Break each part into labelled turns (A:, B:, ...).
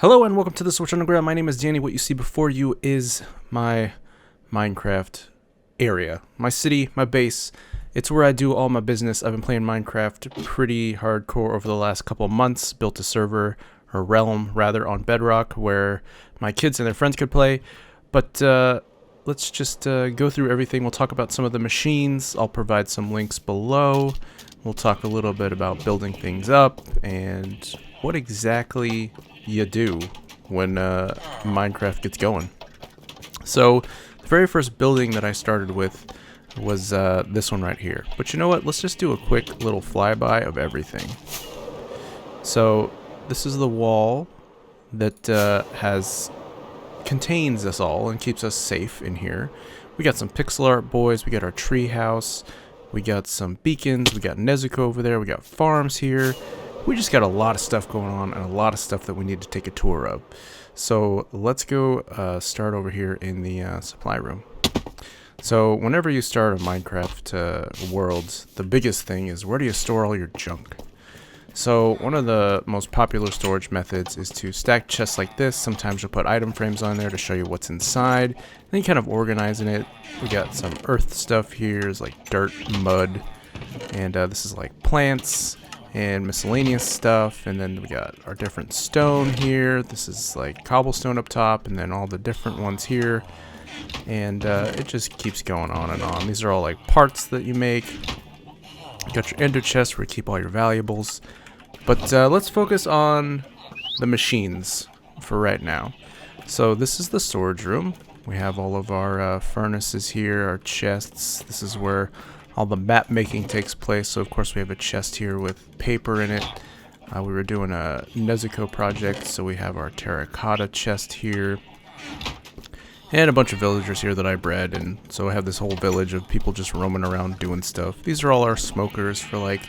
A: Hello and welcome to the Switch Underground. My name is Danny. What you see before you is my Minecraft area, my city, my base. It's where I do all my business. I've been playing Minecraft pretty hardcore over the last couple of months. Built a server, or realm rather, on Bedrock where my kids and their friends could play. But let's just go through everything. We'll talk about some of the machines. I'll provide some links below. We'll talk a little bit about building things up and what exactly you do when Minecraft gets going. So the very first building that I started with was this one right here. But you know what? Let's just do a quick little flyby of everything. So this is the wall that contains us all and keeps us safe in here. We got some pixel art boys. We got our tree house. We got some beacons. We got Nezuko over there. We got farms here. We just got a lot of stuff going on and a lot of stuff that we need to take a tour of. So let's go start over here in the supply room. So whenever you start a Minecraft world, the biggest thing is where do you store all your junk? So one of the most popular storage methods is to stack chests like this. Sometimes you'll put item frames on there to show you what's inside. Then you kind of organizing it. We got some earth stuff here, it's like dirt, mud, and this is like plants and miscellaneous stuff. And then we got our different stone here. This is like cobblestone up top, and then all the different ones here. And it just keeps going on and on. These are all like parts that you make. You got your ender chest where you keep all your valuables. But let's focus on the machines for right now. So this is the storage room. We have all of our furnaces here, our chests. This is where all the map making takes place. So of course we have a chest here with paper in it. We were doing a Nezuko project, so we have our terracotta chest here. And a bunch of villagers here that I bred, and so I have this whole village of people just roaming around doing stuff. These are all our smokers for like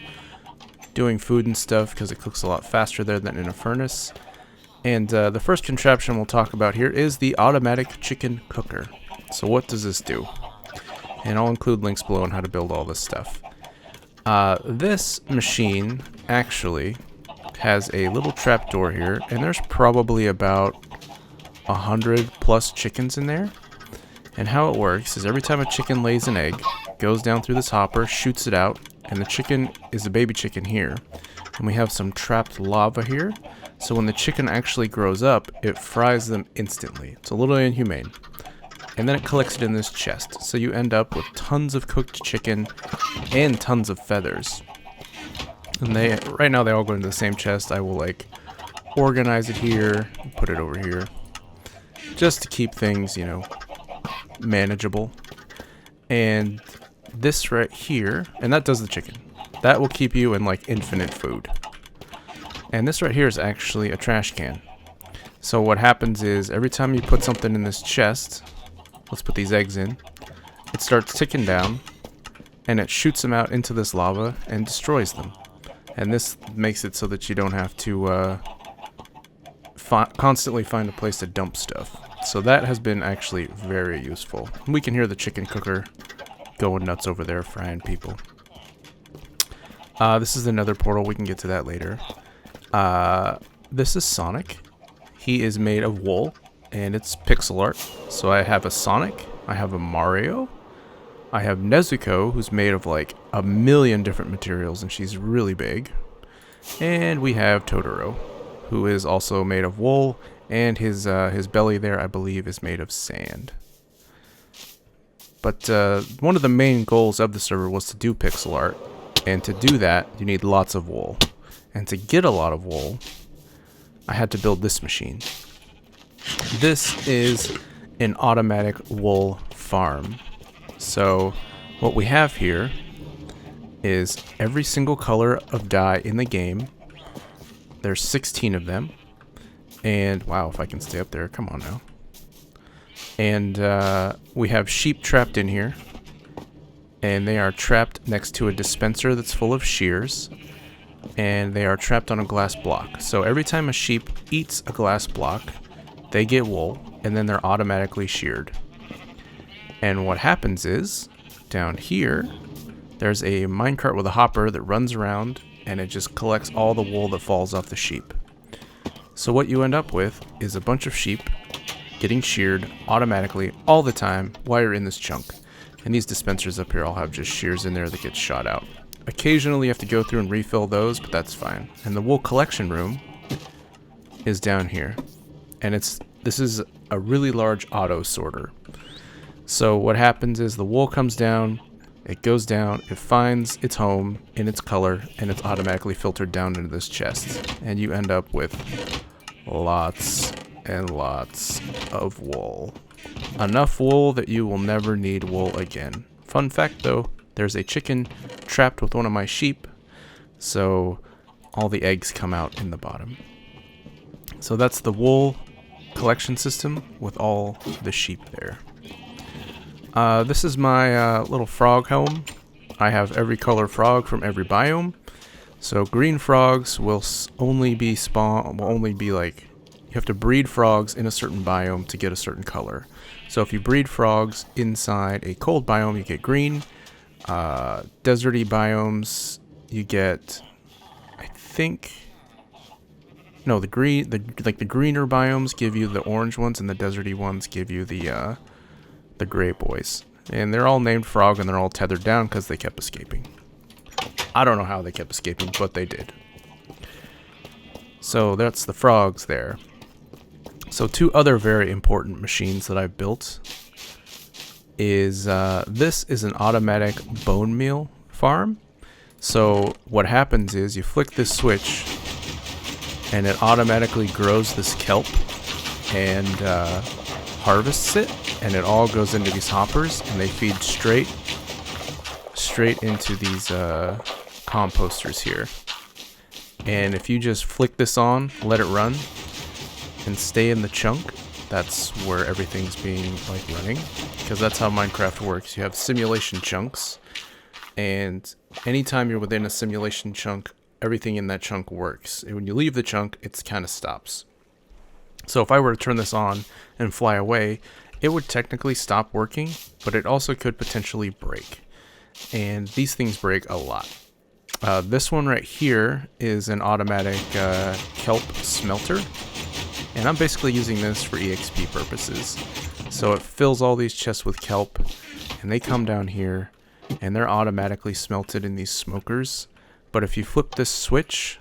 A: doing food and stuff because it cooks a lot faster there than in a furnace. And the first contraption we'll talk about here is the automatic chicken cooker. So what does this do? And I'll include links below on how to build all this stuff. This machine actually has a little trap door here, and there's probably about 100 plus chickens in there. And how it works is every time a chicken lays an egg, it goes down through this hopper, shoots it out, and the chicken is a baby chicken here. And we have some trapped lava here, so when the chicken actually grows up, it fries them instantly. It's a little inhumane. And then it collects it in this chest, so you end up with tons of cooked chicken and tons of feathers. And right now they all go into the same chest. I will like organize it here, put it over here, just to keep things, you know, manageable. And this right here, and that does the chicken. That will keep you in like infinite food. And this right here is actually a trash can. So what happens is every time you put something in this chest, let's put these eggs in, it starts ticking down and it shoots them out into this lava and destroys them. And this makes it so that you don't have to constantly find a place to dump stuff. So that has been actually very useful. We can hear the chicken cooker going nuts over there frying people. This is another portal. We can get to that later. This is Sonic. He is made of wool and it's pixel art. So I have a Sonic, I have a Mario, I have Nezuko, who's made of like a million different materials and she's really big. And we have Totoro, who is also made of wool, and his belly there I believe is made of sand. But one of the main goals of the server was to do pixel art, and to do that you need lots of wool. And to get a lot of wool, I had to build this machine. This is an automatic wool farm. So what we have here is every single color of dye in the game. There's 16 of them. And wow, if I can stay up there, come on now. And we have sheep trapped in here, and they are trapped next to a dispenser that's full of shears, and they are trapped on a glass block. So every time a sheep eats a glass block, they get wool, and then they're automatically sheared. And what happens is, down here, there's a minecart with a hopper that runs around, and it just collects all the wool that falls off the sheep. So what you end up with is a bunch of sheep getting sheared automatically all the time while you're in this chunk. And these dispensers up here all have just shears in there that get shot out. Occasionally you have to go through and refill those, but that's fine. And the wool collection room is down here. And this is a really large auto sorter. So what happens is the wool comes down, it goes down, it finds its home in its color, and it's automatically filtered down into this chest. And you end up with lots and lots of wool. Enough wool that you will never need wool again. Fun fact though, there's a chicken trapped with one of my sheep, so all the eggs come out in the bottom. So that's the wool collection system with all the sheep there. This is my little frog home. I have every color frog from every biome. So green frogs will only be like, you have to breed frogs in a certain biome to get a certain color. So if you breed frogs inside a cold biome, you get green. Deserty biomes, you get, I think, no, the greener biomes give you the orange ones, and the deserty ones give you the gray boys. And they're all named frog, and they're all tethered down because they kept escaping. I don't know how they kept escaping, but they did. So that's the frogs there. So two other very important machines that I've built is this is an automatic Bonemeal farm. So what happens is you flick this switch and it automatically grows this kelp and harvests it, and it all goes into these hoppers, and they feed straight into these composters here. And if you just flick this on, let it run, and stay in the chunk, that's where everything's being like running, because that's how Minecraft works. You have simulation chunks, and anytime you're within a simulation chunk, everything in that chunk works. And when you leave the chunk, it kind of stops. So if I were to turn this on and fly away, it would technically stop working, but it also could potentially break. And these things break a lot. This one right here is an automatic kelp smelter. And I'm basically using this for EXP purposes. So it fills all these chests with kelp, and they come down here, and they're automatically smelted in these smokers. But if you flip this switch,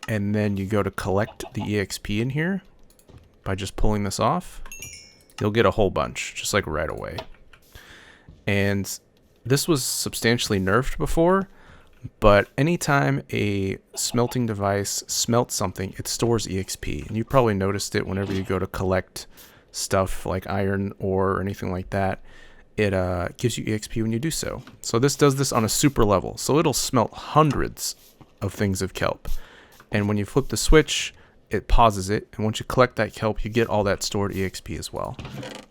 A: and then you go to collect the EXP in here, by just pulling this off, you'll get a whole bunch, just like right away. And this was substantially nerfed before, but anytime a smelting device smelts something, it stores EXP. And you probably noticed it whenever you go to collect stuff like iron ore or anything like that. It gives you EXP when you do so. So this does this on a super level. So it'll smelt hundreds of things of kelp. And when you flip the switch, it pauses it. And once you collect that kelp, you get all that stored EXP as well.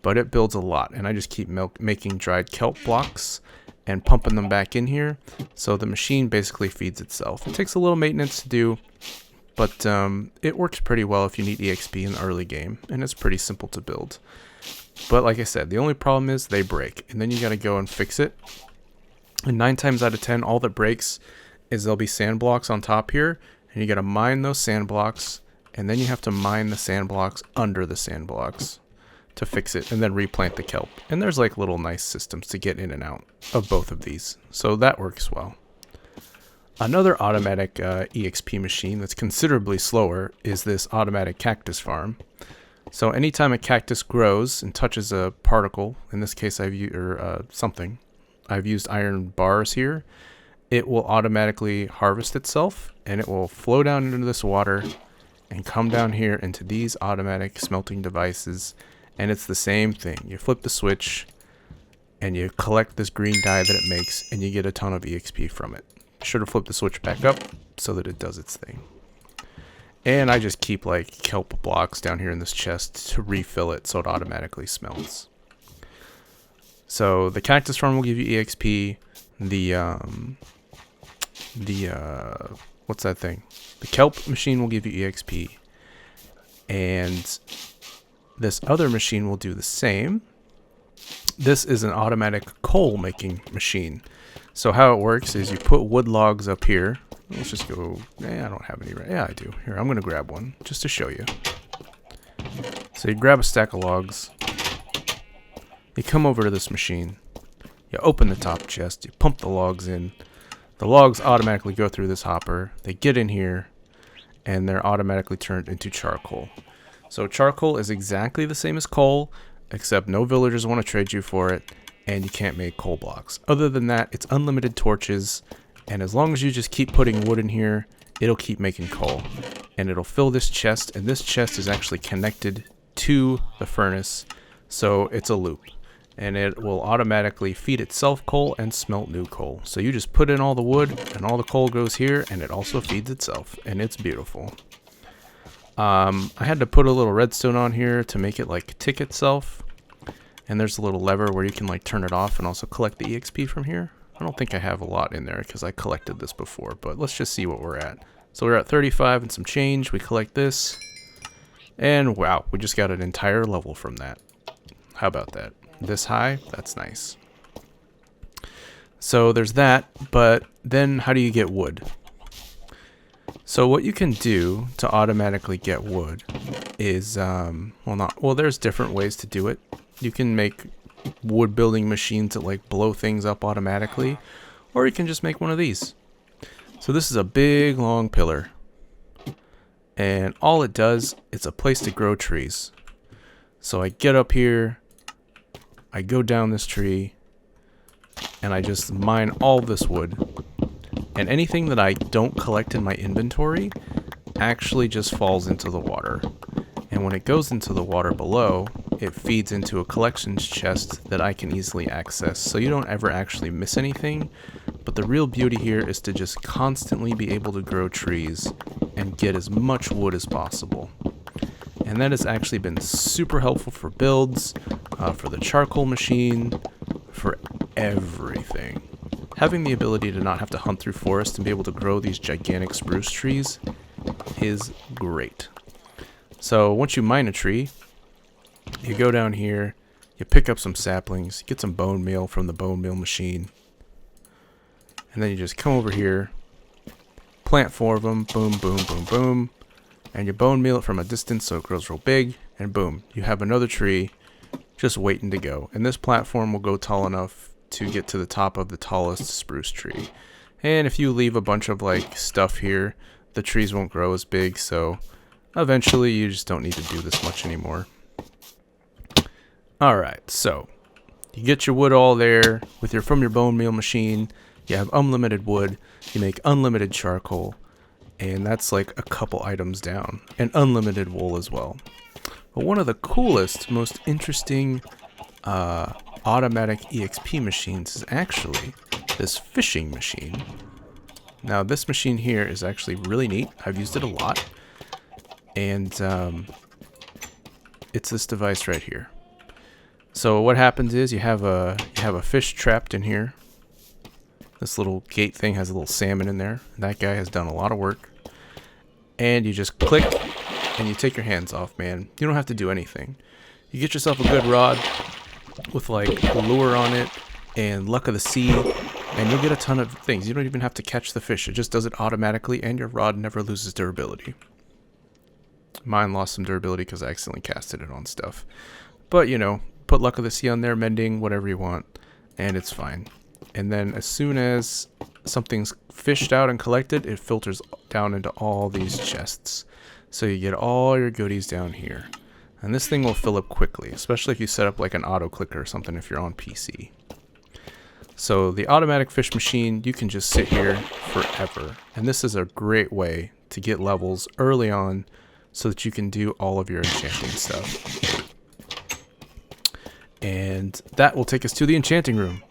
A: But it builds a lot. And I just keep making dried kelp blocks and pumping them back in here, so the machine basically feeds itself. It takes a little maintenance to do, but it works pretty well if you need EXP in the early game, and it's pretty simple to build. But like I said, the only problem is they break, and then you gotta go and fix it. And 9 times out of 10, all that breaks is there'll be sand blocks on top here, and you gotta mine those sand blocks, and then you have to mine the sand blocks under the sand blocks to fix it, and then replant the kelp. And there's like little nice systems to get in and out of both of these, so that works well. Another automatic EXP machine that's considerably slower is this automatic cactus farm. So anytime a cactus grows and touches a particle, in this case I've used iron bars here, it will automatically harvest itself, and it will flow down into this water and come down here into these automatic smelting devices. And it's the same thing. You flip the switch, and you collect this green dye that it makes, and you get a ton of EXP from it. Be sure to flip the switch back up so that it does its thing. And I just keep like kelp blocks down here in this chest to refill it so it automatically smelts. So the cactus farm will give you EXP. What's that thing? The kelp machine will give you EXP. And this other machine will do the same. This is an automatic coal making machine. So how it works is you put wood logs up here, Let's just go. I don't have any. Yeah, I do. Here, I'm going to grab one just to show you. So you grab a stack of logs. You come over to this machine. You open the top chest. You pump the logs in. The logs automatically go through this hopper. They get in here, and they're automatically turned into charcoal. So charcoal is exactly the same as coal, except no villagers want to trade you for it, and you can't make coal blocks. Other than that, it's unlimited torches, and as long as you just keep putting wood in here, it'll keep making coal. And it'll fill this chest, and this chest is actually connected to the furnace, so it's a loop. And it will automatically feed itself coal and smelt new coal. So you just put in all the wood, and all the coal goes here, and it also feeds itself, and it's beautiful. I had to put a little redstone on here to make it like tick itself. And there's a little lever where you can like turn it off and also collect the EXP from here. I don't think I have a lot in there because I collected this before, but let's just see what we're at. So we're at 35 and some change. We collect this. And wow, we just got an entire level from that. How about that? This high? That's nice. So there's that, but then how do you get wood? So what you can do to automatically get wood is, there's different ways to do it. You can make wood building machines that like blow things up automatically, or you can just make one of these. So this is a big long pillar, and all it does, it's a place to grow trees. So I get up here, I go down this tree, and I just mine all this wood. And anything that I don't collect in my inventory actually just falls into the water. And when it goes into the water below, it feeds into a collections chest that I can easily access. So you don't ever actually miss anything. But the real beauty here is to just constantly be able to grow trees and get as much wood as possible. And that has actually been super helpful for builds, for the charcoal machine, for everything. Having the ability to not have to hunt through forests and be able to grow these gigantic spruce trees is great. So once you mine a tree, you go down here, you pick up some saplings, get some bone meal from the bone meal machine, and then you just come over here, plant 4 of them, boom, boom, boom, boom, and you bone meal it from a distance so it grows real big, and boom, you have another tree just waiting to go. And this platform will go tall enough to get to the top of the tallest spruce tree. And if you leave a bunch of like stuff here, the trees won't grow as big, so eventually you just don't need to do this much anymore. Alright, so you get your wood all there from your bone meal machine. You have unlimited wood, you make unlimited charcoal, and that's like a couple items down, and unlimited wool as well. But one of the coolest, most interesting automatic EXP machines is actually this fishing machine. Now this machine here is actually really neat. I've used it a lot, and it's this device right here. So what happens is you have a fish trapped in here. This little gate thing has a little salmon in there. That guy has done a lot of work. And you just click and you take your hands off, man. You don't have to do anything. You get yourself a good rod with like a lure on it and luck of the sea, and you'll get a ton of things. You don't even have to catch the fish. It just does it automatically, and your rod never loses durability. Mine lost some durability because I accidentally casted it on stuff. But, you know, put luck of the sea on there, mending, whatever you want, and it's fine. And then as soon as something's fished out and collected, it filters down into all these chests. So you get all your goodies down here. And this thing will fill up quickly, especially if you set up like an auto clicker or something if you're on PC. So the automatic fish machine, you can just sit here forever. And this is a great way to get levels early on so that you can do all of your enchanting stuff. And that will take us to the enchanting room.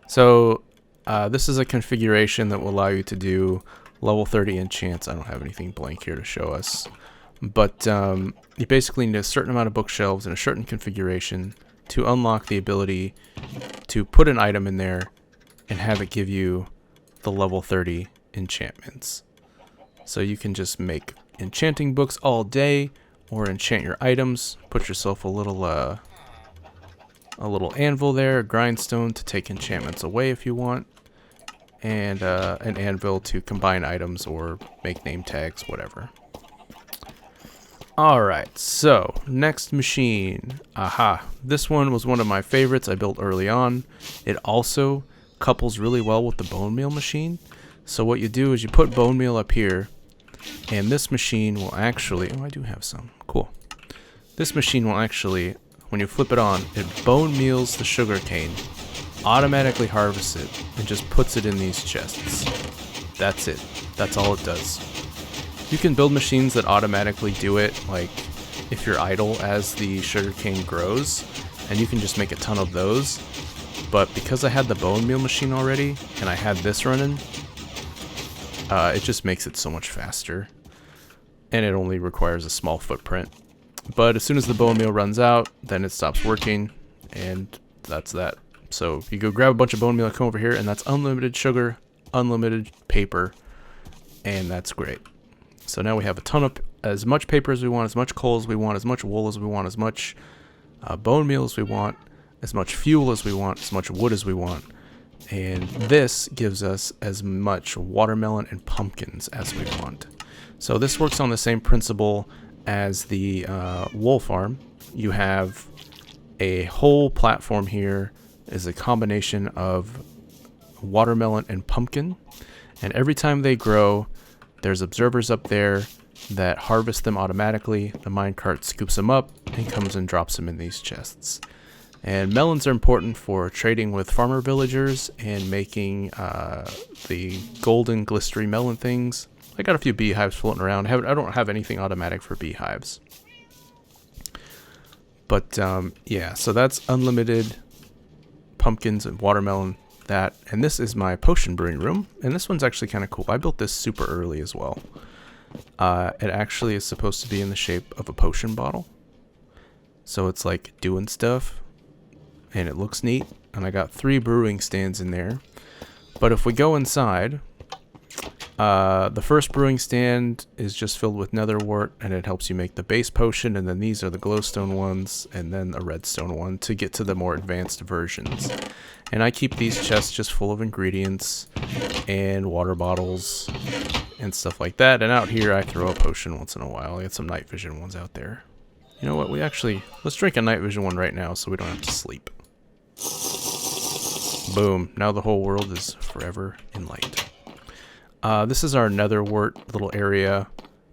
A: So this is a configuration that will allow you to do level 30 enchants. I don't have anything blank here to show us. But you basically need a certain amount of bookshelves in a certain configuration to unlock the ability to put an item in there and have it give you the level 30 enchantments. So you can just make enchanting books all day, or enchant your items. Put yourself a little anvil there, a grindstone to take enchantments away if you want. and an anvil to combine items or make name tags, whatever. Alright, so next machine. Aha, this one was one of my favorites I built early on. It also couples really well with the Bonemeal machine. So what you do is you put Bonemeal up here, and this machine will actually, oh, I do have some, cool. This machine will actually, when you flip it on, it Bonemeals the sugarcane, automatically harvests it, and just puts it in these chests. That's it. That's all it does. You can build machines that automatically do it, like if you're idle as the sugarcane grows, and you can just make a ton of those. But because I had the Bonemeal machine already, and I had this running, it just makes it so much faster. And it only requires a small footprint. But as soon as the Bonemeal runs out, then it stops working, and that's that. So you go grab a bunch of Bonemeal, come over here, and that's unlimited sugar, unlimited paper, and that's great. So now we have a ton of, as much paper as we want, as much coal as we want, as much wool as we want, as much Bonemeal as we want, as much fuel as we want, as much wood as we want. And this gives us as much watermelon and pumpkins as we want. So this works on the same principle as the wool farm. You have a whole platform here is a combination of watermelon and pumpkin. And every time they grow, there's observers up there that harvest them automatically. The minecart scoops them up and comes and drops them in these chests. And melons are important for trading with farmer villagers and making the golden glistery melon things. I got a few beehives floating around. I don't have anything automatic for beehives. But yeah, so that's unlimited pumpkins and watermelon. That, and this is my potion brewing room, and this one's actually kind of cool. I built this super early as well. It actually is supposed to be in the shape of a potion bottle, so it's like doing stuff, and it looks neat. And I got 3 brewing stands in there. But if we go inside, the first brewing stand is just filled with nether wart, and it helps you make the base potion, and then these are the glowstone ones, and then a redstone one to get to the more advanced versions. And I keep these chests just full of ingredients and water bottles and stuff like that. And out here I throw a potion once in a while. I got some night vision ones out there. You know what, let's drink a night vision one right now so we don't have to sleep. Boom, now the whole world is forever in light. This is our nether wart little area.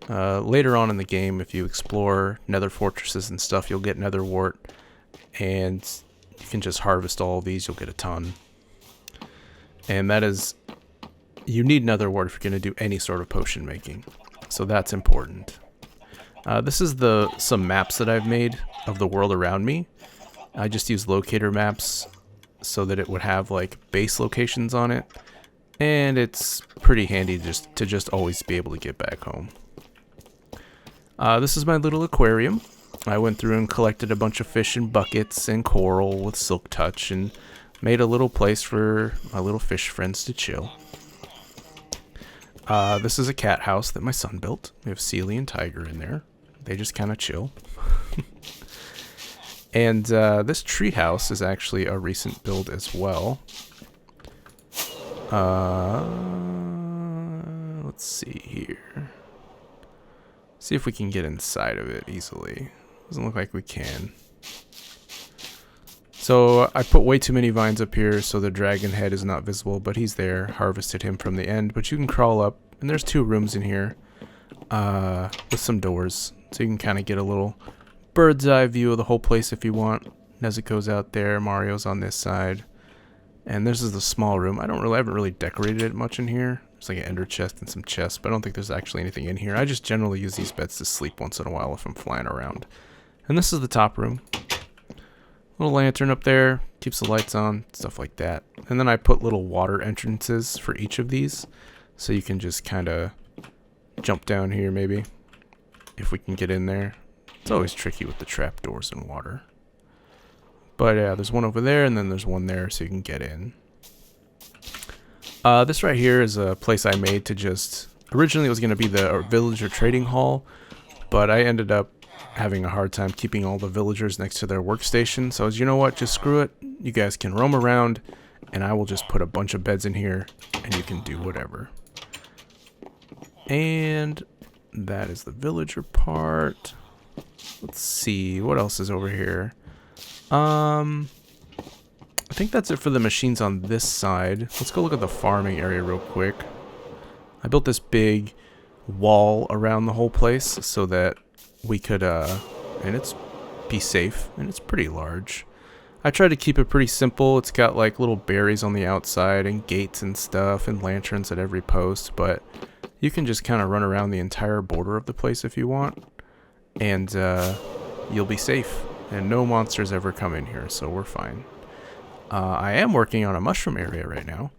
A: Later on in the game, if you explore nether fortresses and stuff, you'll get nether wart, and you can just harvest all of these. You'll get a ton. And that is, you need nether wart if you're going to do any sort of potion making. So that's important. This is some maps that I've made of the world around me. I just use locator maps so that it would have like base locations on it. And it's pretty handy to just always be able to get back home. This is my little aquarium. I went through and collected a bunch of fish in buckets and coral with silk touch and made a little place for my little fish friends to chill. This is a cat house that my son built. We have Sealy and Tiger in there. They just kind of chill. And this tree house is actually a recent build as well. Let's see here. See if we can get inside of it easily. Doesn't look like we can. So I put way too many vines up here so the dragon head is not visible, but he's there. Harvested him from the end, but you can crawl up, and there's 2 rooms in here with some doors, so you can kind of get a little bird's eye view of the whole place if you want. Nezuko's out there, Mario's on this side, and this is the small room. I haven't really decorated it much in here. There's like an ender chest and some chests, but I don't think there's actually anything in here. I just generally use these beds to sleep once in a while if I'm flying around. And this is the top room. Little lantern up there, keeps the lights on, stuff like that. And then I put little water entrances for each of these, so you can just kind of jump down here maybe, if we can get in there. It's always tricky with the trapdoors and water. But yeah, there's one over there, and then there's one there, so you can get in. This right here is a place I made to just... Originally it was going to be the villager trading hall, but I ended up having a hard time keeping all the villagers next to their workstation. So I was, you know what, just screw it. You guys can roam around and I will just put a bunch of beds in here, and you can do whatever. And that is the villager part. Let's see, what else is over here? I think that's it for the machines on this side. Let's go look at the farming area real quick. I built this big wall around the whole place so that we could, and it's be safe, and it's pretty large. I tried to keep it pretty simple. It's got like little berries on the outside and gates and stuff and lanterns at every post, but you can just kind of run around the entire border of the place if you want, and you'll be safe, and no monsters ever come in here, so we're fine. I am working on a mushroom area right now.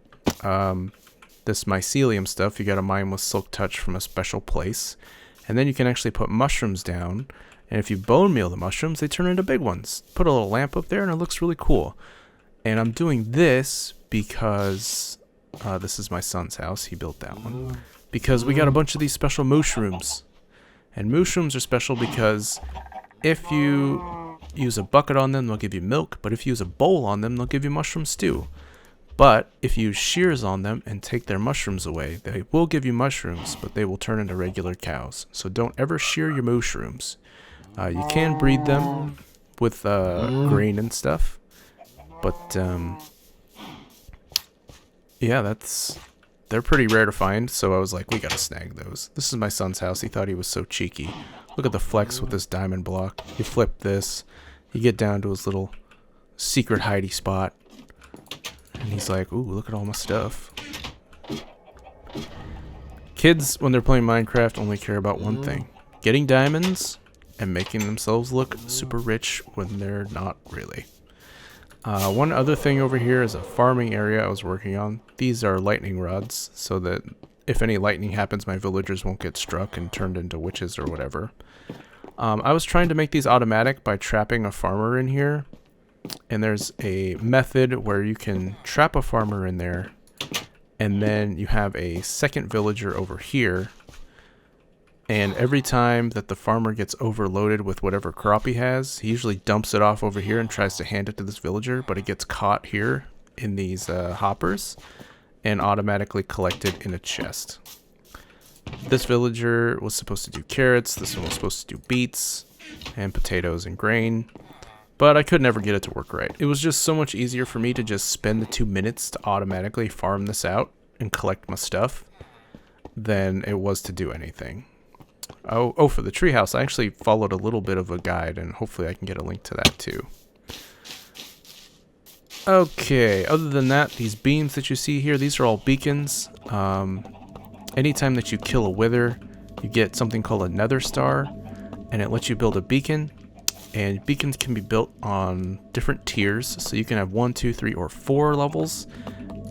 A: This mycelium stuff, you gotta mine with silk touch from a special place, and then you can actually put mushrooms down, and if you bone meal the mushrooms, they turn into big ones. Put a little lamp up there and it looks really cool. And I'm doing this because this is my son's house. He built that one. Because we got a bunch of these special mushrooms. And mushrooms are special because if you use a bucket on them, they'll give you milk. But if you use a bowl on them, they'll give you mushroom stew. But if you use shears on them and take their mushrooms away, they will give you mushrooms, but they will turn into regular cows. So don't ever shear your mushrooms. You can breed them with grain and stuff. But yeah, they're pretty rare to find, so I was like, we gotta snag those. This is my son's house. He thought he was so cheeky. Look at the flex with this diamond block. You flip this, you get down to his little secret hidey spot, and he's like, ooh, look at all my stuff. Kids, when they're playing Minecraft, only care about one thing: getting diamonds and making themselves look super rich when they're not really. One other thing over here is a farming area I was working on. These are lightning rods, so that if any lightning happens, my villagers won't get struck and turned into witches or whatever. I was trying to make these automatic by trapping a farmer in here, and there's a method where you can trap a farmer in there, and then you have a second villager over here, and every time that the farmer gets overloaded with whatever crop he has, he usually dumps it off over here and tries to hand it to this villager, but it gets caught here in these hoppers and automatically collected in a chest. This villager was supposed to do carrots, this one was supposed to do beets and potatoes and grain, but I could never get it to work right. It was just so much easier for me to just spend the 2 minutes to automatically farm this out and collect my stuff than it was to do anything. Oh, for the treehouse, I actually followed a little bit of a guide, and hopefully I can get a link to that too. Okay, other than that, these beams that you see here, these are all beacons. Anytime that you kill a wither, you get something called a nether star, and it lets you build a beacon. And beacons can be built on different tiers, so you can have 1, 2, 3, or 4 levels.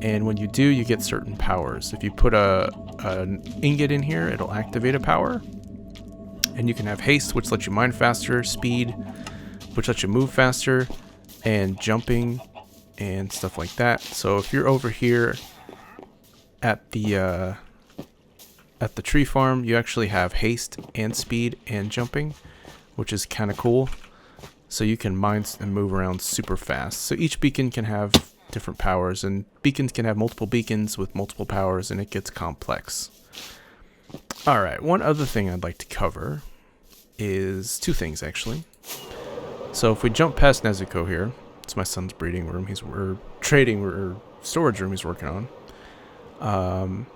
A: And when you do, you get certain powers. If you put an ingot in here, it'll activate a power. And you can have haste, which lets you mine faster, speed, which lets you move faster, and jumping and stuff like that. So if you're over here at the tree farm, you actually have haste and speed and jumping, which is kind of cool. So you can mine and move around super fast. So each beacon can have different powers, and beacons can have multiple beacons with multiple powers, and it gets complex. Alright, one other thing I'd like to cover is 2 things actually. So if we jump past Nezuko here, it's my son's breeding room, storage room he's working on.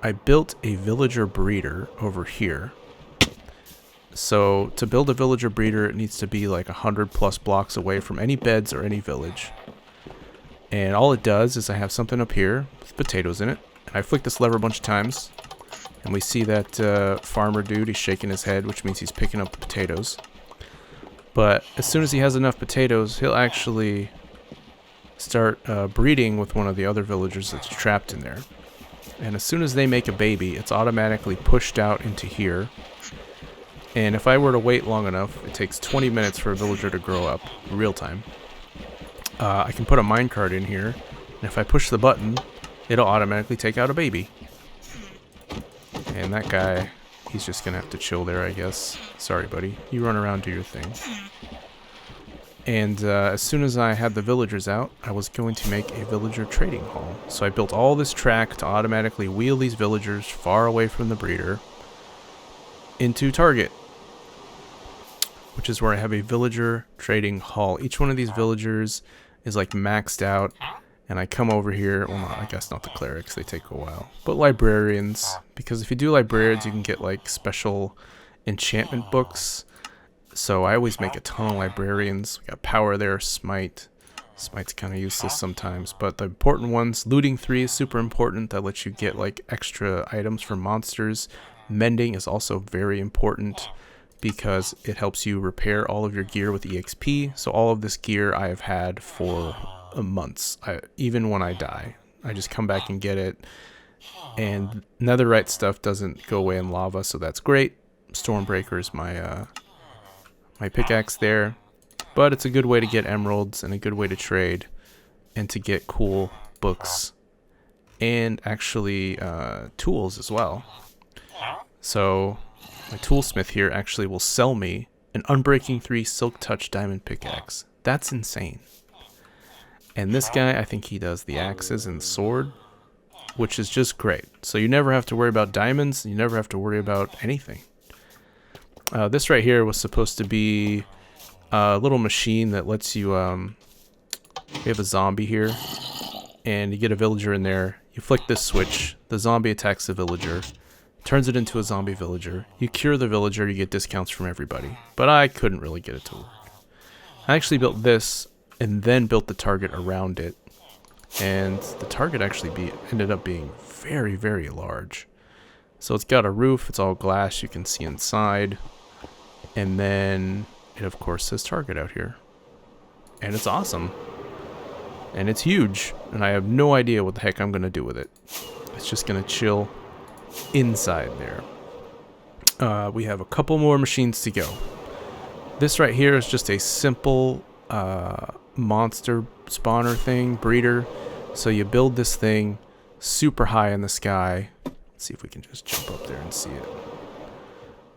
A: I built a villager breeder over here. So to build a villager breeder, it needs to be like 100+ blocks away from any beds or any village. And all it does is I have something up here with potatoes in it, and I flick this lever a bunch of times, and we see that farmer dude, he's shaking his head, which means he's picking up the potatoes. But as soon as he has enough potatoes, he'll actually start breeding with one of the other villagers that's trapped in there. And as soon as they make a baby, it's automatically pushed out into here. And if I were to wait long enough, it takes 20 minutes for a villager to grow up, real time. I can put a minecart in here, and if I push the button, it'll automatically take out a baby. And that guy, he's just gonna have to chill there, I guess. Sorry, buddy. You run around, do your thing. And as soon as I had the villagers out, I was going to make a villager trading hall. So I built all this track to automatically wheel these villagers far away from the breeder into Target, which is where I have a villager trading hall. Each one of these villagers is like maxed out, and I come over here, well, I guess not the clerics, they take a while, but librarians, because if you do librarians, you can get like special enchantment books. So I always make a ton of librarians. We got power there, smite. Smite's kind of useless sometimes, but the important ones, looting 3 is super important. That lets you get like extra items from monsters. Mending is also very important because it helps you repair all of your gear with EXP. So all of this gear I have had for months. Even when I die, I just come back and get it. And netherite stuff doesn't go away in lava, so that's great. Stormbreaker is my my pickaxe there, but it's a good way to get emeralds and a good way to trade and to get cool books and actually tools as well. So my toolsmith here actually will sell me an Unbreaking 3 Silk Touch diamond pickaxe. That's insane. And this guy, I think he does the axes and sword, which is just great. So you never have to worry about diamonds, you never have to worry about anything. This right here was supposed to be a little machine that lets you, we have a zombie here, and you get a villager in there, you flick this switch, the zombie attacks the villager, turns it into a zombie villager, you cure the villager, you get discounts from everybody, but I couldn't really get it to work. I actually built this, and then built the target around it, and the target actually ended up being very, very large. So it's got a roof, it's all glass, you can see inside, and then it of course says target out here. And it's awesome. And it's huge, and I have no idea what the heck I'm going to do with it. It's just going to chill inside there. We have a couple more machines to go. This right here is just a simple monster spawner thing, breeder. So you build this thing super high in the sky. Let's see if we can just jump up there and see it.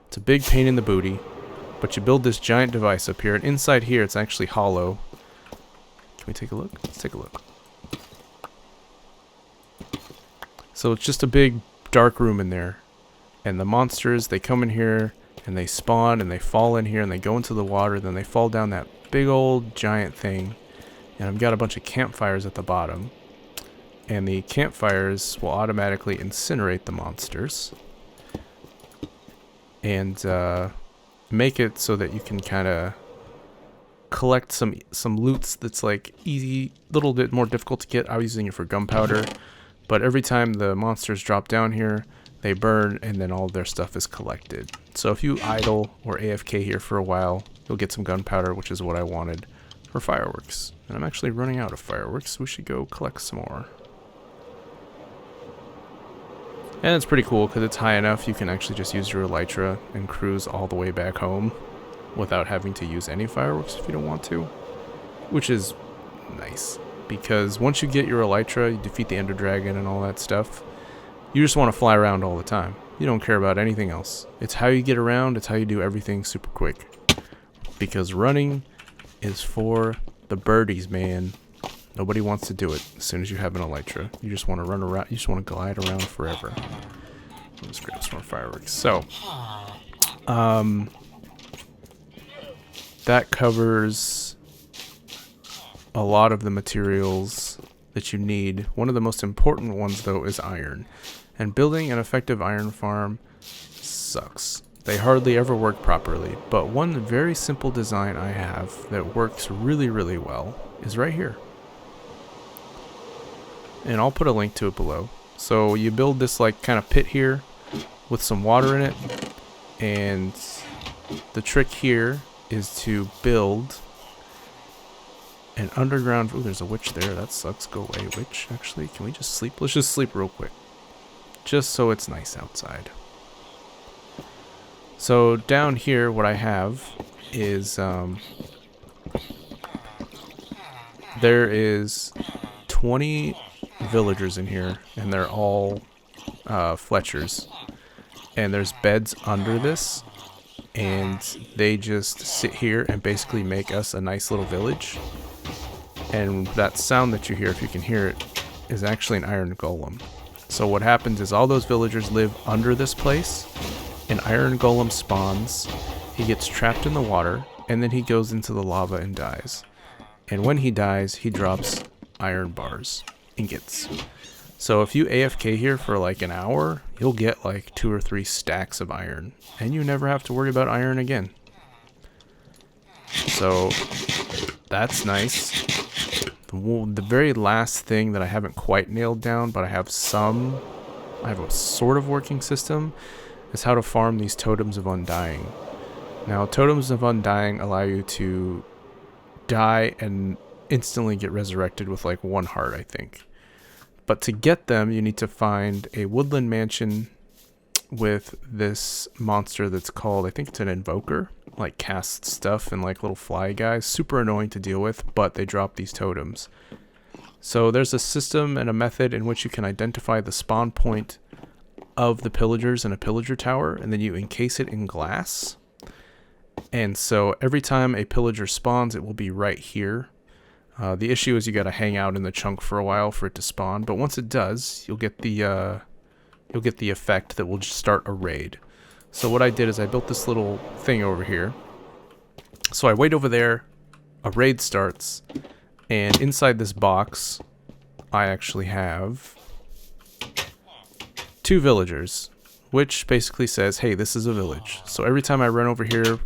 A: It's a big pain in the booty, but you build this giant device up here, and inside here it's actually hollow. Can we take a look? Let's take a look. So it's just a big dark room in there, and the monsters, they come in here and they spawn and they fall in here and they go into the water, then they fall down that big old giant thing. And I've got a bunch of campfires at the bottom, and the campfires will automatically incinerate the monsters and make it so that you can kind of collect some loots that's like easy, little bit more difficult to get. I was using it for gunpowder, but every time the monsters drop down here, they burn, and then all of their stuff is collected. So if you idle or AFK here for a while, you'll get some gunpowder, which is what I wanted for fireworks. And I'm actually running out of fireworks, so we should go collect some more. And it's pretty cool because it's high enough you can actually just use your elytra and cruise all the way back home without having to use any fireworks if you don't want to, which is nice because once you get your elytra, you defeat the ender dragon and all that stuff, you just want to fly around all the time. You don't care about anything else. It's how you get around, it's how you do everything super quick, because running is for the birdies, man. Nobody wants to do it as soon as you have an elytra. You just want to run around, you just want to glide around forever. Let's grab some more fireworks. So, that covers a lot of the materials that you need. One of the most important ones, though, is iron. And building an effective iron farm sucks. They hardly ever work properly. But one very simple design I have that works really, really well is right here. And I'll put a link to it below. So you build this like kind of pit here with some water in it. And the trick here is to build an underground... Oh, there's a witch there. That sucks. Go away, witch. Actually, can we just sleep? Let's just sleep real quick. Just so it's nice outside. So down here, what I have is... there is 20 villagers in here, and they're all Fletchers. And there's beds under this. and they just sit here and basically make us a nice little village. And that sound that you hear, if you can hear it, is actually an iron golem. So what happens is all those villagers live under this place. An iron golem spawns, he gets trapped in the water, and then he goes into the lava and dies. And when he dies, he drops iron bars, ingots. So if you AFK here for like an hour, you'll get like 2 or 3 stacks of iron, and you never have to worry about iron again. So that's nice. The very last thing that I haven't quite nailed down, but I have a sort of working system, is how to farm these Totems of Undying. Now, Totems of Undying allow you to die and instantly get resurrected with like 1 heart, I think. But to get them, you need to find a woodland mansion with this monster that's called, I think it's an invoker, like casts stuff and like little fly guys. Super annoying to deal with, but they drop these totems. So there's a system and a method in which you can identify the spawn point of the pillagers in a pillager tower, and then you encase it in glass. And so every time a pillager spawns, it will be right here. The issue is you got to hang out in the chunk for a while for it to spawn, but once it does, you'll get the effect that will just start a raid. So what I did is I built this little thing over here. So I wait over there, a raid starts, and inside this box, I actually have 2 villagers, which basically says, hey, this is a village. So every time I run over here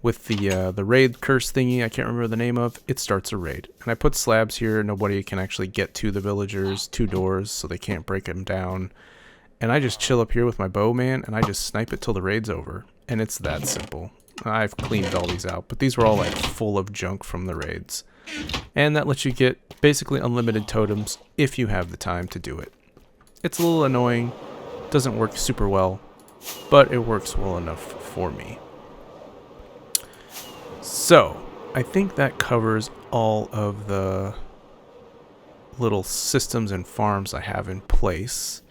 A: with the raid curse thingy, I can't remember the name of, it starts a raid. And I put slabs here, nobody can actually get to the villagers, 2 doors, so they can't break them down. And I just chill up here with my bow, man, and I just snipe it till the raid's over. And it's that simple. I've cleaned all these out, but these were all like full of junk from the raids. And that lets you get basically unlimited totems if you have the time to do it. It's a little annoying, doesn't work super well, but it works well enough for me. So, I think that covers all of the little systems and farms I have in place.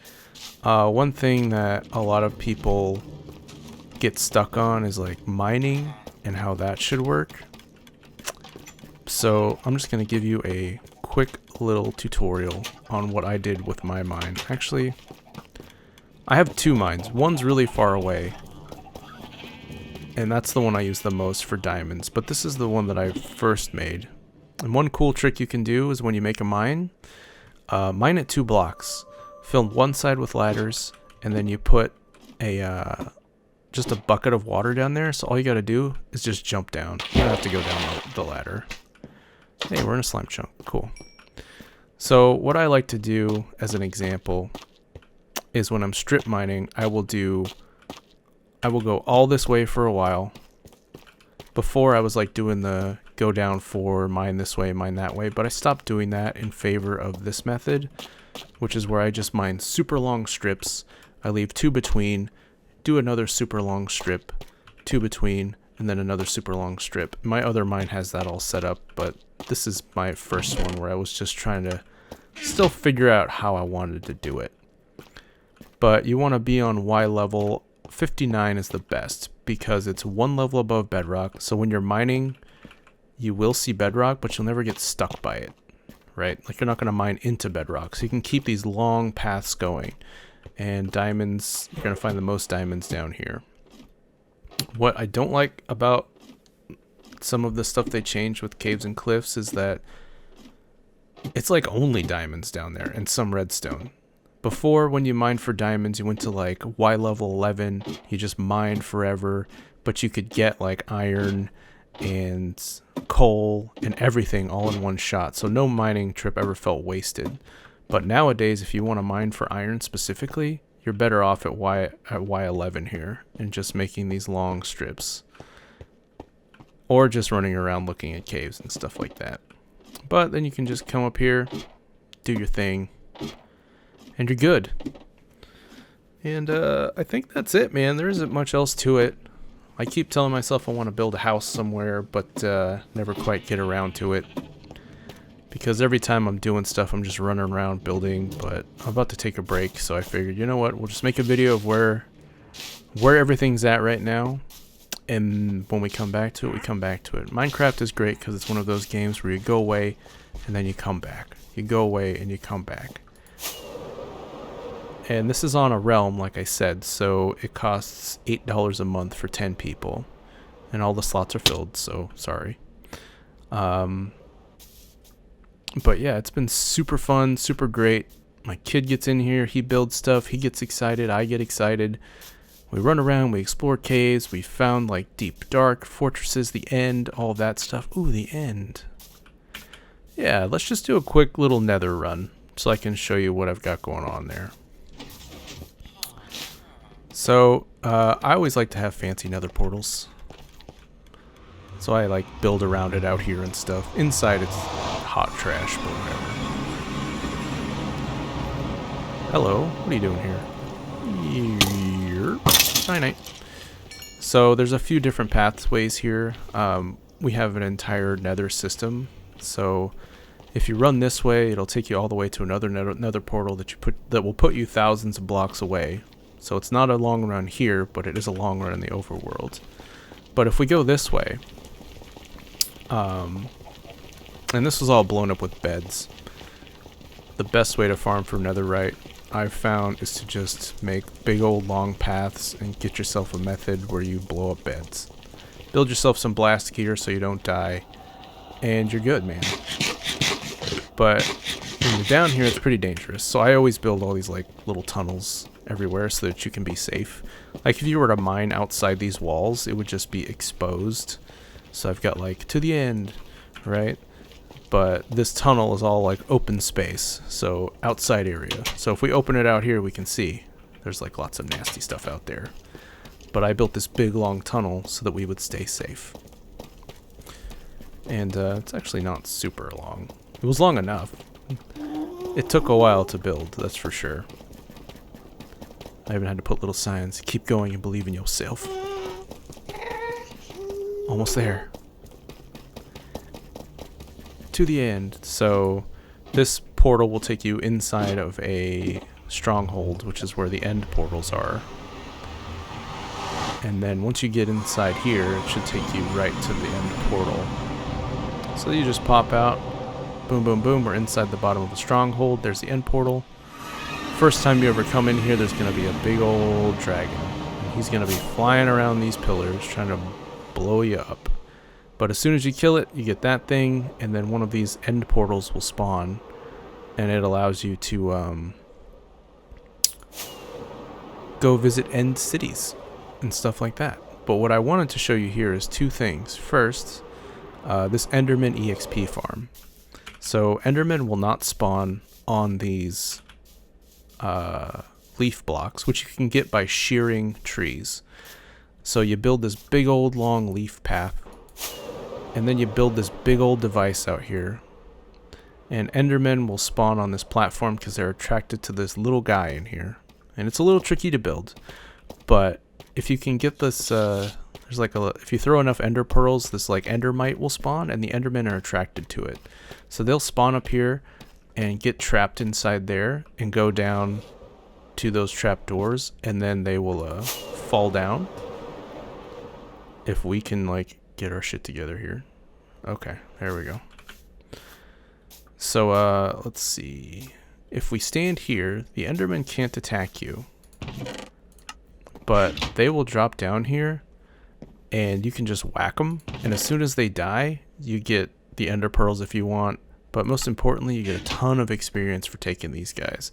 A: One thing that a lot of people get stuck on is like mining and how that should work. So I'm just going to give you a quick little tutorial on what I did with my mine. Actually, I have 2 mines. One's really far away, and that's the one I use the most for diamonds, but this is the one that I first made. And one cool trick you can do is when you make a mine, mine at 2 blocks. Fill one side with ladders, and then you put just a bucket of water down there, so all you gotta do is just jump down. You don't have to go down the ladder. Hey, we're in a slime chunk. Cool. So what I like to do as an example is when I'm strip mining, I will go all this way for a while. Before I was like doing the go down 4, mine this way, mine that way, but I stopped doing that in favor of this method, which is where I just mine super long strips. I leave 2 between, do another super long strip, 2 between, and then another super long strip. My other mine has that all set up, but this is my first one where I was just trying to still figure out how I wanted to do it. But you want to be on Y level. 59 is the best because it's 1 level above bedrock. So when you're mining, you will see bedrock, but you'll never get stuck by it, right? Like you're not going to mine into bedrock. So you can keep these long paths going. And diamonds, you're going to find the most diamonds down here. What I don't like about some of the stuff they changed with caves and cliffs is that it's like only diamonds down there and some redstone. Before, when you mined for diamonds, you went to like Y level 11, you just mined forever, but you could get like iron and coal and everything all in one shot, so no mining trip ever felt wasted. But nowadays, if you want to mine for iron specifically, you're better off at Y11 here and just making these long strips. Or just running around looking at caves and stuff like that. But then you can just come up here, do your thing, and you're good. And I think that's it, man. There isn't much else to it. I keep telling myself I want to build a house somewhere, but never quite get around to it. Because every time I'm doing stuff, I'm just running around building, but I'm about to take a break, so I figured, you know what, we'll just make a video of where everything's at right now, and when we come back to it, we come back to it. Minecraft is great because it's one of those games where you go away and then you come back. You go away and you come back. And this is on a realm, like I said, so it costs $8 a month for 10 people. And all the slots are filled, so sorry. But yeah, it's been super fun, super great. My kid gets in here, he builds stuff, he gets excited, I get excited. We run around, we explore caves, we found like deep dark fortresses, the end, all that stuff. Ooh, the end. Yeah, let's just do a quick little nether run so I can show you what I've got going on there. So, I always like to have fancy nether portals. So I like build around it out here and stuff. Inside it's hot trash, but whatever. Hello, what are you doing here? Night night. So there's a few different pathways here. We have an entire nether system. So if you run this way, it'll take you all the way to another nether portal that will put you thousands of blocks away. So it's not a long run here, but it is a long run in the overworld. But if we go this way, and this was all blown up with beds. The best way to farm for netherite, I've found, is to just make big old long paths and get yourself a method where you blow up beds. Build yourself some blast gear so you don't die, and you're good, man. But when you're down here, it's pretty dangerous. So I always build all these like little tunnels everywhere so that you can be safe. Like if you were to mine outside these walls, it would just be exposed. So I've got like to the end, right? But this tunnel is all like open space, so outside area. So if we open it out here, we can see there's like lots of nasty stuff out there. But I built this big long tunnel so that we would stay safe. And it's actually not super long. It was long enough. It took a while to build, that's for sure. I even had to put little signs. Keep going and believe in yourself. Almost there. To the end. So this portal will take you inside of a stronghold, which is where the end portals are. And then once you get inside here, it should take you right to the end portal. So you just pop out. Boom, boom, boom. We're inside the bottom of the stronghold. There's the end portal. First time you ever come in here, there's going to be a big old dragon. He's going to be flying around these pillars trying to blow you up. But as soon as you kill it, you get that thing, and then one of these end portals will spawn, and it allows you to go visit end cities and stuff like that. But what I wanted to show you here is two things. First, this Enderman XP Farm. So Enderman will not spawn on these leaf blocks, which you can get by shearing trees. So you build this big old long leaf path, and then you build this big old device out here, and Endermen will spawn on this platform because they're attracted to this little guy in here. And it's a little tricky to build, but if you can get this, if you throw enough ender pearls, this like endermite will spawn, and the endermen are attracted to it. So they'll spawn up here and get trapped inside there and go down to those trap doors, and then they will fall down. If we can like get our shit together here. Okay, there we go. So let's see. If we stand here, the endermen can't attack you, but they will drop down here and you can just whack them, and as soon as they die, you get the ender pearls if you want, but most importantly, you get a ton of experience for taking these guys.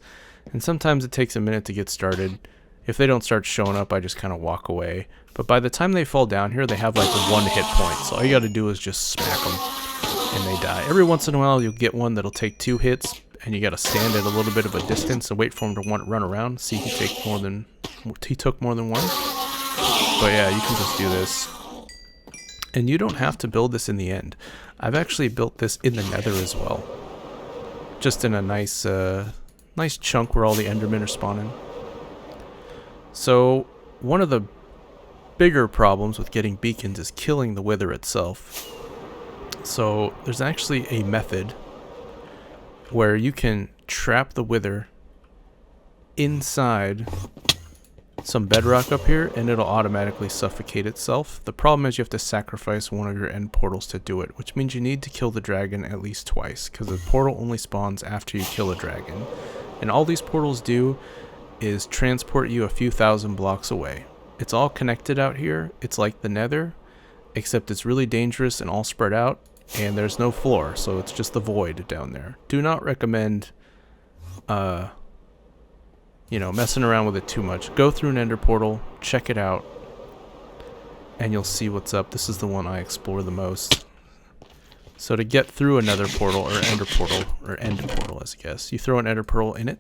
A: And sometimes it takes a minute to get started. If they don't start showing up, I just kind of walk away. But by the time they fall down here, they have like 1 hit point, so all you gotta do is just smack them and they die. Every once in a while, you'll get one that'll take 2 hits, and you gotta stand at a little bit of a distance and wait for him to run around. See, he took more than one. But yeah, you can just do this. And you don't have to build this in the end. I've actually built this in the nether as well. Just in a nice chunk where all the endermen are spawning. So, one of the bigger problems with getting beacons is killing the wither itself. So, there's actually a method where you can trap the wither inside some bedrock up here and it'll automatically suffocate itself. The problem is you have to sacrifice one of your end portals to do it, which means you need to kill the dragon at least twice, because the portal only spawns after you kill a dragon. And all these portals do is transport you a few thousand blocks away. It's all connected out here. It's like the Nether, except it's really dangerous and all spread out, and there's no floor, so it's just the void down there. Do not recommend you know, messing around with it too much. Go through an ender portal, check it out, and you'll see what's up. This is the one I explore the most. So to get through another portal, or ender portal, or end portal as I guess, you throw an ender pearl in it,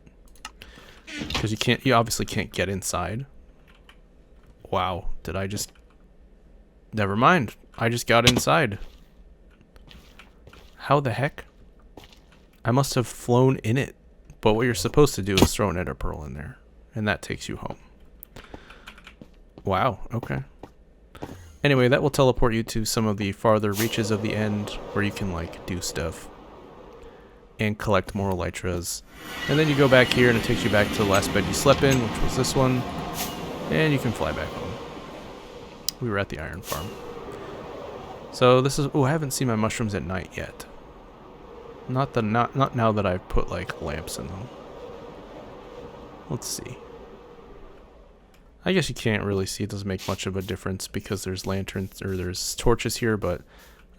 A: because you obviously can't get inside. Wow, did I just... Never mind, I just got inside. How the heck? I must have flown in it. But what you're supposed to do is throw an ender pearl in there, and that takes you home. Wow, okay. Anyway, that will teleport you to some of the farther reaches of the end where you can, like, do stuff and collect more elytras. And then you go back here and it takes you back to the last bed you slept in, which was this one, and you can fly back home. We were at the iron farm. So this is... Oh, I haven't seen my mushrooms at night yet. Not now that I've put, like, lamps in them. Let's see. I guess you can't really see. It doesn't make much of a difference because there's lanterns, or there's torches here, but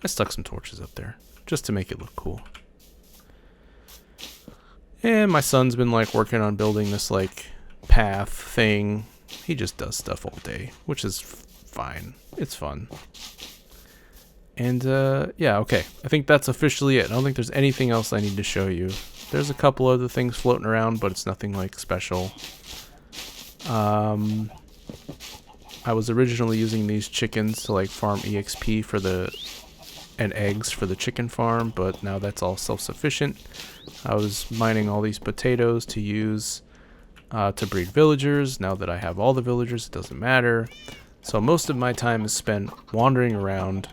A: I stuck some torches up there just to make it look cool. And my son's been, like, working on building this, like, path thing. He just does stuff all day, which is fine. It's fun. And, yeah, okay. I think that's officially it. I don't think there's anything else I need to show you. There's a couple other things floating around, but it's nothing, like, special. I was originally using these chickens to, like, farm EXP for and eggs for the chicken farm, but now that's all self-sufficient. I was mining all these potatoes to use to breed villagers. Now that I have all the villagers, it doesn't matter. So most of my time is spent wandering around,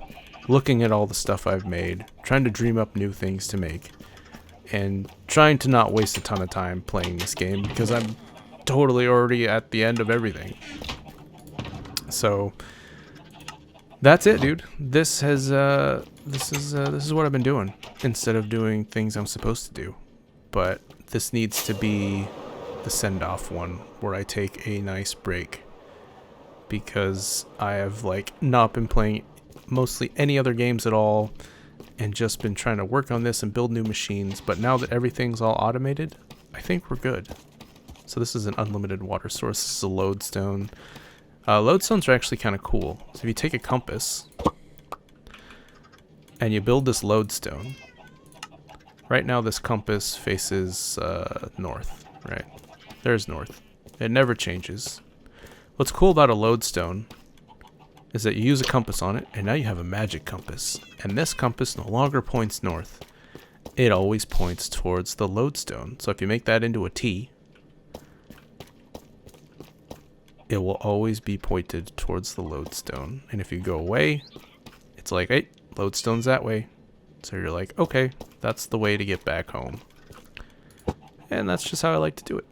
A: looking at all the stuff I've made, trying to dream up new things to make, and trying to not waste a ton of time playing this game because I'm totally already at the end of everything. So that's it, dude. This is what I've been doing instead of doing things I'm supposed to do. But this needs to be the send-off one where I take a nice break because I have, like, not been playing mostly any other games at all and just been trying to work on this and build new machines. But now that everything's all automated, I think we're good. So this is an unlimited water source. This is a lodestone. Lodestones are actually kind of cool. So if you take a compass and you build this lodestone, right now this compass faces north, right? There's north. It never changes. What's cool about a lodestone is that you use a compass on it, and now you have a magic compass. And this compass no longer points north. It always points towards the lodestone. So if you make that into a T, it will always be pointed towards the lodestone. And if you go away, it's like, hey, lodestone's that way. So you're like, okay, that's the way to get back home. And that's just how I like to do it.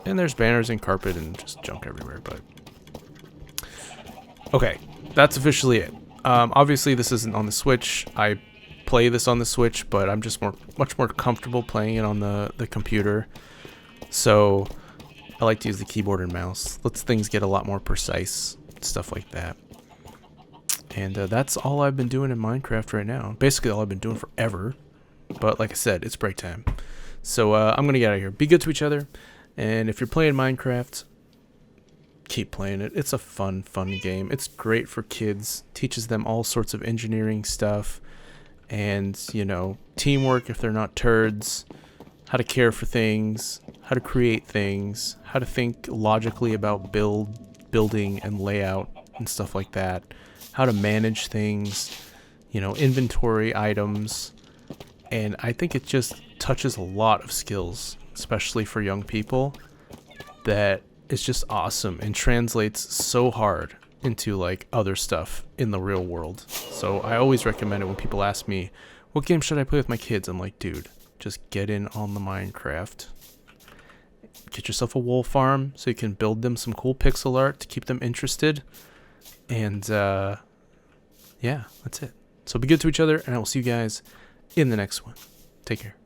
A: And there's banners and carpet and just junk everywhere, but... Okay, that's officially it. Obviously, this isn't on the Switch. I play this on the Switch, but I'm just much more comfortable playing it on the computer. So I like to use the keyboard and mouse. Lets things get a lot more precise, stuff like that. And that's all I've been doing in Minecraft right now. Basically, all I've been doing forever. But like I said, it's break time. So I'm going to get out of here. Be good to each other. And if you're playing Minecraft, keep playing it. It's a fun game. It's great for kids. Teaches them all sorts of engineering stuff. And, you know, teamwork if they're not turds. How to care for things. How to create things. How to think logically about building and layout and stuff like that. How to manage things. You know, inventory items. And I think it just touches a lot of skills, especially for young people, that is just awesome and translates so hard into, like, other stuff in the real world. So I always recommend it when people ask me, what game should I play with my kids? I'm like, dude, just get in on the Minecraft. get yourself a wool farm so you can build them some cool pixel art to keep them interested. And yeah, that's it. So be good to each other, and I will see you guys in the next one. Take care.